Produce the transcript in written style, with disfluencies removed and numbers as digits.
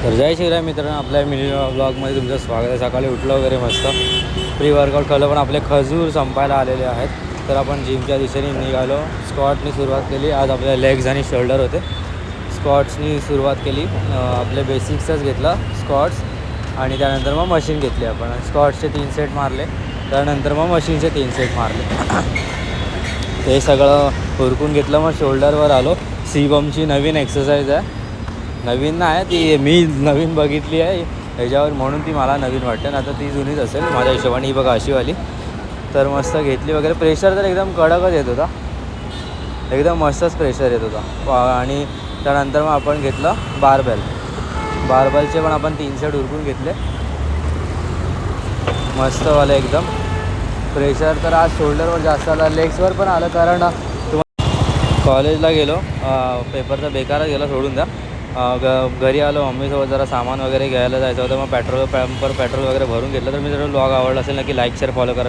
तर जय शिवराय मित्रांनो, आपल्या मिनी ब्लॉगमध्ये तुमचं स्वागत आहे. सकाळी उठलं वगैरे मस्त प्री वर्कआउट केलं, पण आपले खजूर संपायला आलेले आहेत. तर आपण जिमच्या दिशेने निघालो. स्क्वॉटनी सुरुवात केली. आज आपल्या लेग्स आणि शोल्डर होते. स्क्वॉट्सनी सुरुवात केली. आपले बेसिक्सच घेतलं स्क्वॉट्स, आणि त्यानंतर मग मशीन घेतली आपण. स्क्वॉट्सचे 3 सेट मारले, त्यानंतर मग मशीनचे 3 सेट मारले. ते सगळं उरकून घेतलं. मग शोल्डरवर आलो. सीबमची नवीन एक्सरसाइज आहे. नवीन नाही, ती मी नवीन बघितली आहे ह्याच्यावर, म्हणून ती मला नवीन वाटते ना. आता ती जुनीच असेल माझ्या हिशोबाने. ही बघा अशीवाली. तर मस्त घेतली वगैरे. प्रेशर तर एकदम कडकच येत होता, एकदम मस्तच प्रेशर येत होता. आणि त्यानंतर मग आपण घेतलं बारबेलचे पण आपण 3 सेट उरकून घेतले. मस्तवाले एकदम. प्रेशर तर आज शोल्डरवर जास्त आला, लेग्सवर पण आलं, कारण कॉलेजला गेलो. पेपर तर बेकारच गेला, सोडून द्या. घरी आलो, मम्मीसोबत जरा सामान वगैरे घ्यायला जायचं होतं. मग पेट्रोल वगैरे भरून घेतलं. तर मी जर ब्लॉग आवडला असेल नक्की लाईक शेअर फॉलो करा.